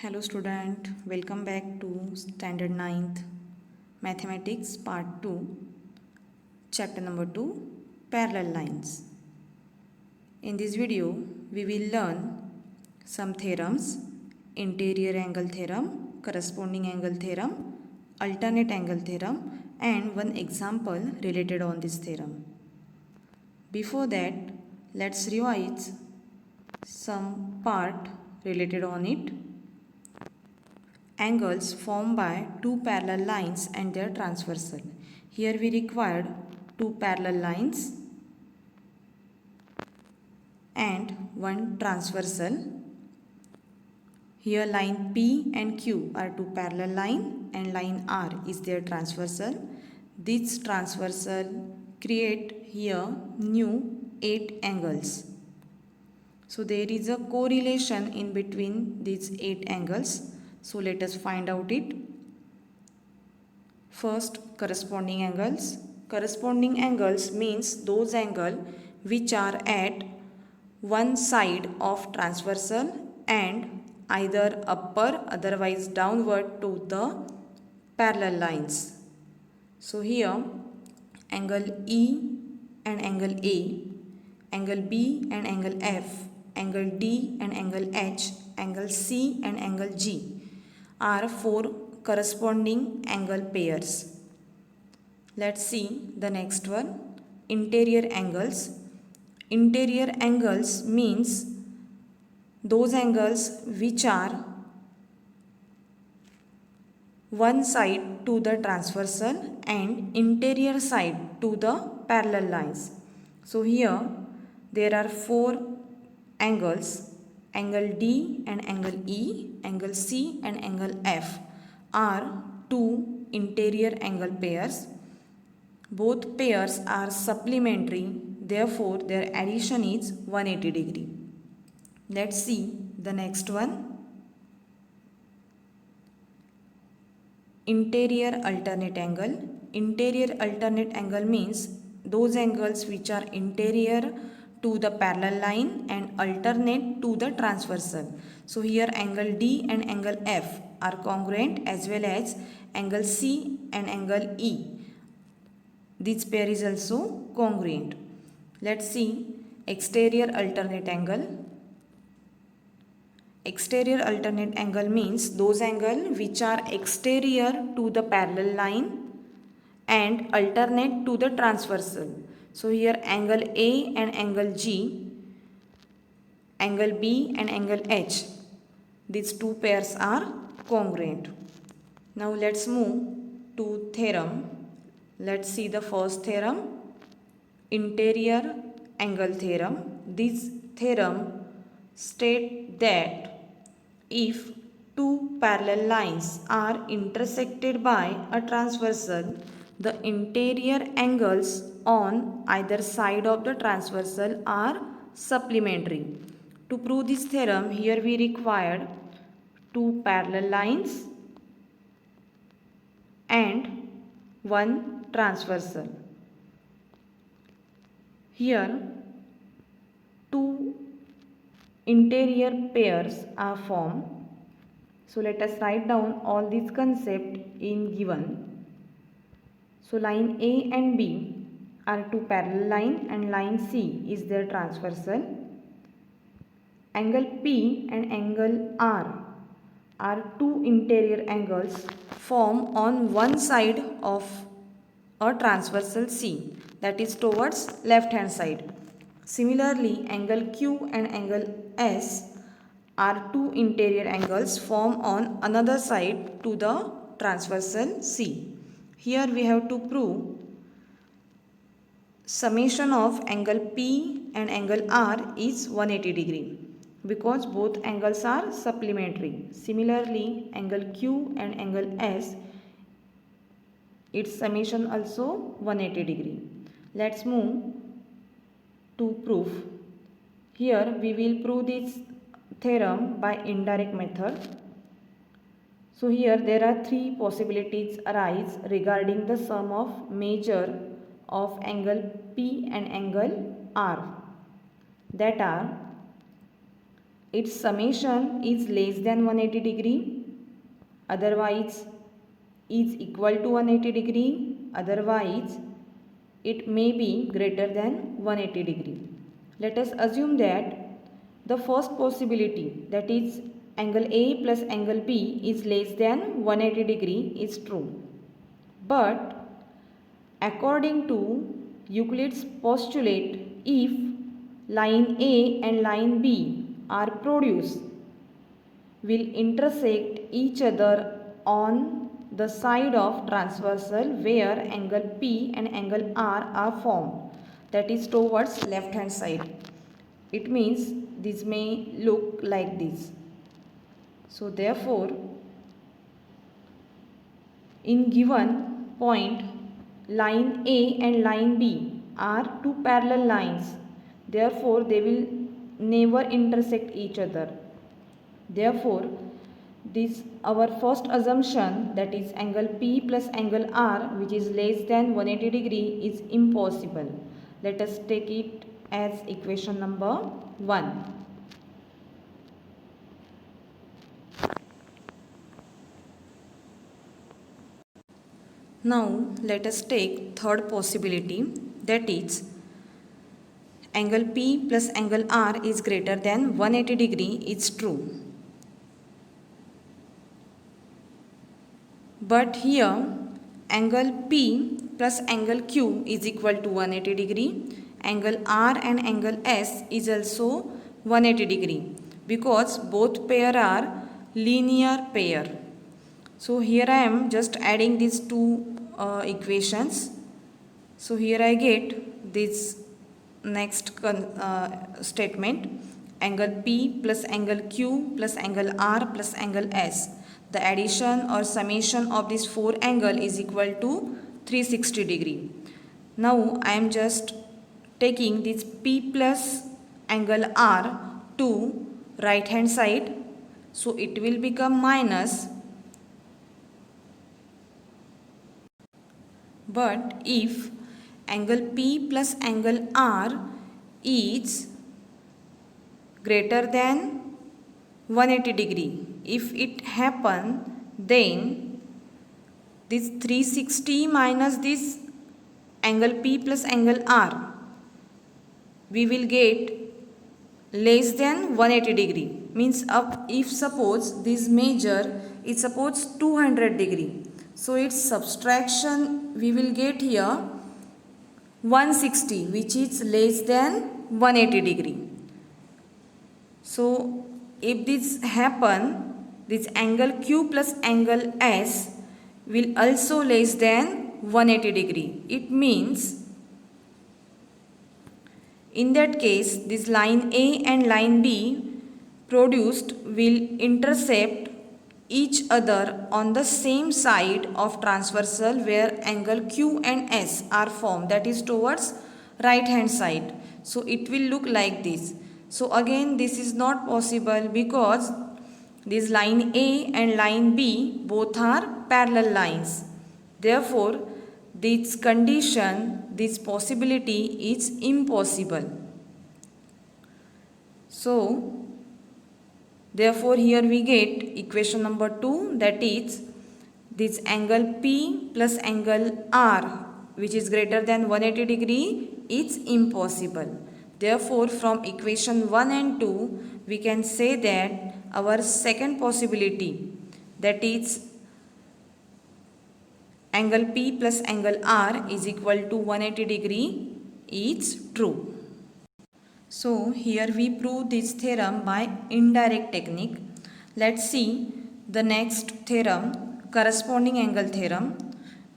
Hello student, welcome back to standard 9th mathematics part 2 chapter number 2 parallel lines. In this video we will learn some theorems: interior angle theorem, corresponding angle theorem, alternate angle theorem, and one example related on this theorem. Before that, let's revise some part related on it. Angles formed by two parallel lines and their transversal. Here we required two parallel lines and one transversal. Here line P and Q are two parallel line and line R is their transversal. This transversal create here new 8 angles. So there is a correlation in between these 8 angles. So let us find out it. First, corresponding angles. Corresponding angles means those angles which are at one side of transversal and either upper otherwise downward to the parallel lines. So here angle E and angle A, angle B and angle F, angle D and angle H, angle C and angle G are 4 corresponding angle pairs. Let's see the next one, interior angles. Interior angles means those angles which are one side to the transversal and interior side to the parallel lines. So here there are 4 angles, angle D and angle E, angle C and angle F are 2 interior angle pairs. Both pairs are supplementary, therefore their addition is 180 degree. Let's see the next one. Interior alternate angle. Interior alternate angle means those angles which are interior to the parallel line and alternate to the transversal. So here angle D and angle F are congruent as well as angle C and angle E. This pair is also congruent. Let's see exterior alternate angle. Exterior alternate angle means those angles which are exterior to the parallel line and alternate to the transversal. So here angle A and angle G, angle B and angle H, these two pairs are congruent. Now let's move to theorem. Let's see the first theorem, interior angle theorem. This theorem states that if two parallel lines are intersected by a transversal, the interior angles on either side of the transversal are supplementary. To prove this theorem, here we required two parallel lines and one transversal. Here two interior pairs are formed. So let us write down all these concepts in given. So line A and B are two parallel line and line C is their transversal. Angle P and angle R are two interior angles formed on one side of a transversal C, that is towards left hand side. Similarly, angle Q and angle S are two interior angles formed on another side to the transversal C. Here we have to prove summation of angle P and angle R is 180 degree because both angles are supplementary. Similarly, angle Q and angle S, its summation also 180 degree. Let's move to proof. Here we will prove this theorem by indirect method. So here there are 3 possibilities arise regarding the sum of measure of angle P and angle R, that are its summation is less than 180 degree, otherwise is equal to 180 degree, otherwise it may be greater than 180 degree. Let us assume that the first possibility, that is angle A plus angle B is less than 180 degree, is true. But according to Euclid's postulate, if line A and line B are produced, will intersect each other on the side of transversal where angle P and angle R are formed, that is towards left hand side. It means this may look like this. So therefore, in given point, line A and line B are two parallel lines. Therefore, they will never intersect each other. Therefore, this our first assumption, that is angle P plus angle R, which is less than 180 degree, is impossible. Let us take it as equation number 1. Now let us take third possibility, that is angle P plus angle R is greater than 180 degree is true. But here angle P plus angle Q is equal to 180 degree. Angle R and angle S is also 180 degree because both pair are linear pair. So here I am just adding these two equations. So here I get this next statement, angle P plus angle Q plus angle R plus angle S. The addition or summation of these four angle is equal to 360 degree. Now I am just taking this P plus angle R to right hand side. So it will become minus. But if angle P plus angle R is greater than 180 degree, if it happen, then this 360 minus this angle P plus angle R, we will get less than 180 degree. Means if suppose this measure is suppose 200 degree, so its subtraction we will get here 160, which is less than 180 degree. So if this happen, this angle Q plus angle S will also less than 180 degree. It means in that case this line A and line B produced will intercept each other on the same side of transversal where angle Q and S are formed, that is towards right hand side. So it will look like this. So again this is not possible because this line A and line B both are parallel lines. Therefore this condition, this possibility is impossible. So therefore here we get equation number 2, that is this angle P plus angle R, which is greater than 180 degree, is impossible. Therefore from equation 1 and 2 we can say that our second possibility, that is angle P plus angle R is equal to 180 degree, is true. So here we prove this theorem by indirect technique. Let's see the next theorem, corresponding angle theorem.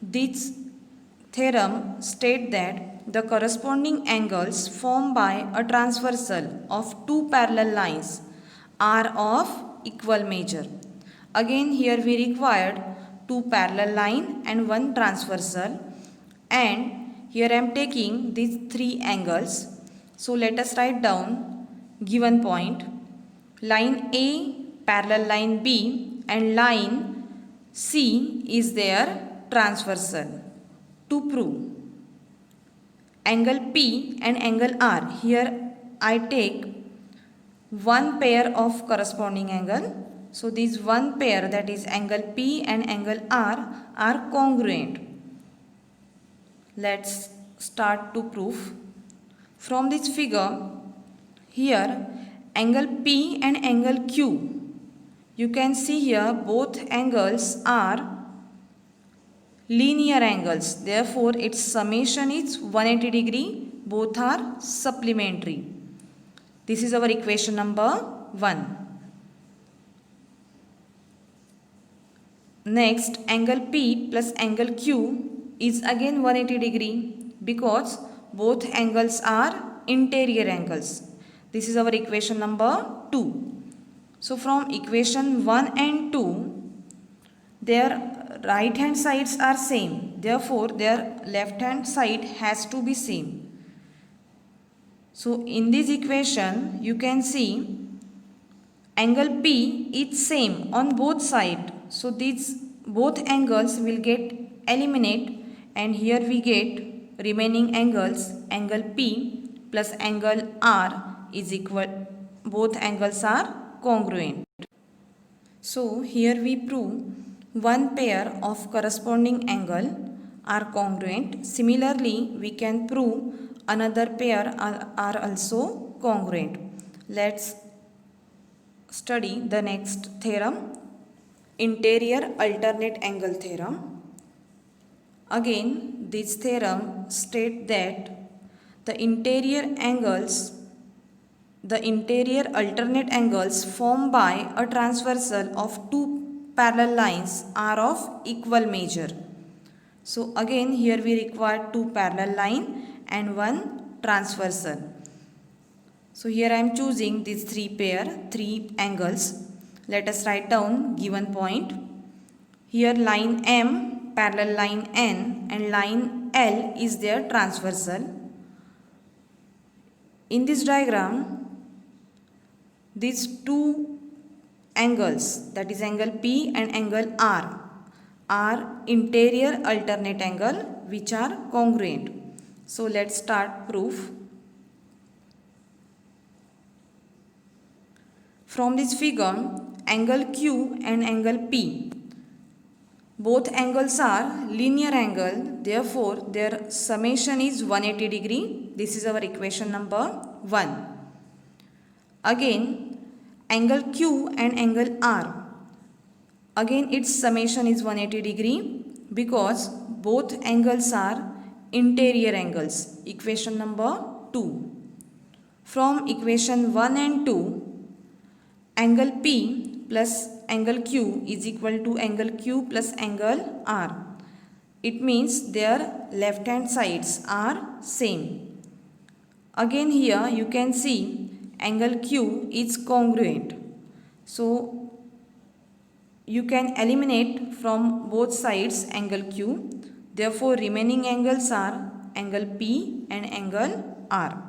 This theorem states that the corresponding angles formed by a transversal of two parallel lines are of equal measure. Again here we required two parallel line and one transversal, and here I am taking these three angles. So let us write down given point, line A parallel line B and line C is their transversal. To prove angle P and angle R, here I take one pair of corresponding angle. So these one pair, that is angle P and angle R, are congruent. Let's start to prove. From this figure, here angle P and angle Q, you can see here both angles are linear angles. Therefore, its summation is 180 degree. Both are supplementary. This is our equation number 1. Next, angle P plus angle Q is again 180 degree because both angles are interior angles. This is our equation number 2. So from equation 1 and 2, their right hand sides are same. Therefore, their left hand side has to be same. So in this equation, you can see angle P is same on both sides. So these both angles will get eliminated, and here we get remaining angles. Angle P plus angle R is equal. Both angles are congruent. So here we prove one pair of corresponding angle are congruent. Similarly, we can prove another pair are also congruent. Let's study the next theorem, interior alternate angle theorem. Again, this theorem states that the interior alternate angles formed by a transversal of two parallel lines are of equal measure. So again, here we require two parallel line and one transversal. So here I am choosing these three angles. Let us write down given point. Here line M, parallel line N, and line L is their transversal. In this diagram, these two angles, that is angle P and angle R, are interior alternate angle which are congruent. So let's start proof. From this figure, angle Q and angle P, both angles are linear angle, therefore their summation is 180 degree. This is our equation number 1. Again, angle Q and angle R, again its summation is 180 degree because both angles are interior angles. Equation number 2. From equation 1 and 2, angle P plus angle Q is equal to angle Q plus angle R. It means their left hand sides are same. Again here you can see angle Q is congruent. So you can eliminate from both sides angle Q. Therefore remaining angles are angle P and angle R.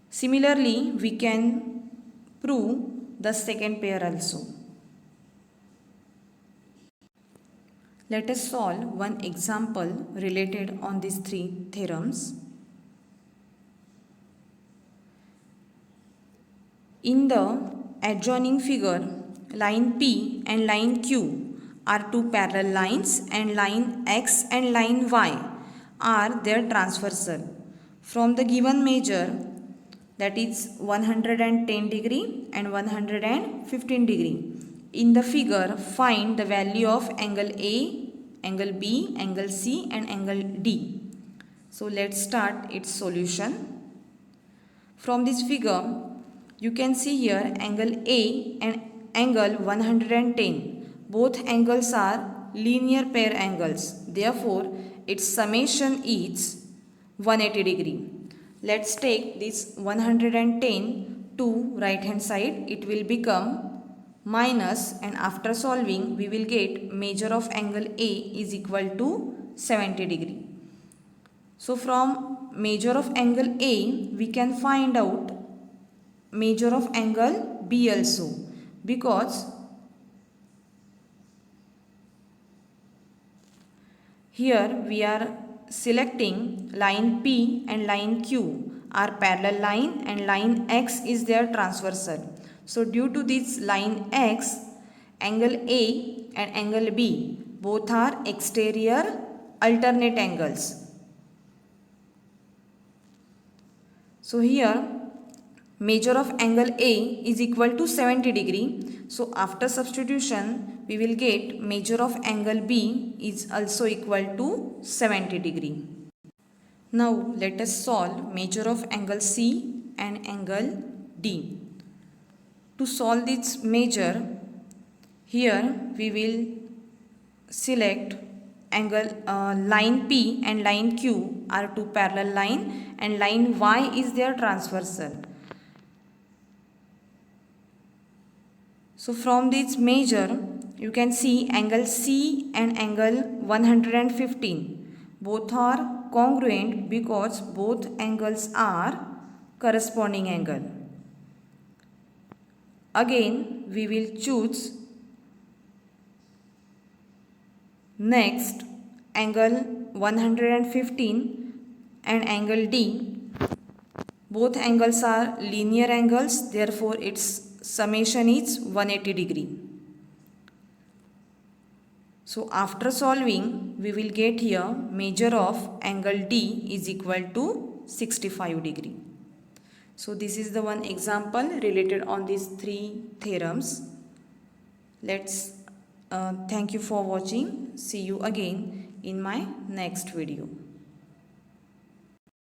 Similarly, we can prove the second pair also. Let us solve one example related on these three theorems. In the adjoining figure, line P and line Q are two parallel lines, and line X and line Y are their transversal. From the given measure, that is 110 degree and 115 degree. In the figure, find the value of angle A, angle B, angle C and angle D. So let's start its solution. From this figure, you can see here angle A and angle 110. Both angles are linear pair angles. Therefore, its summation is 180 degree. Let's take this 110 to right hand side. It will become minus, and after solving we will get measure of angle A is equal to 70 degree. So from measure of angle A we can find out measure of angle B also, because here we are selecting line P and line Q are parallel line and line X is their transversal. So due to this line X, angle A and angle B both are exterior alternate angles. So here measure of angle A is equal to 70 degree. So after substitution we will get measure of angle B is also equal to 70 degree. Now let us solve measure of angle C and angle D. To solve this measure, here we will select angle line P and line Q are two parallel line and line Y is their transversal. So from this measure you can see angle C and angle 115 both are congruent because both angles are corresponding angle. Again we will choose next angle 115 and angle D. Both angles are linear angles, therefore its summation is 180 degree. So after solving we will get here measure of angle D is equal to 65 degree. So this is the one example related on these three theorems. Thank you for watching. See you again in my next video.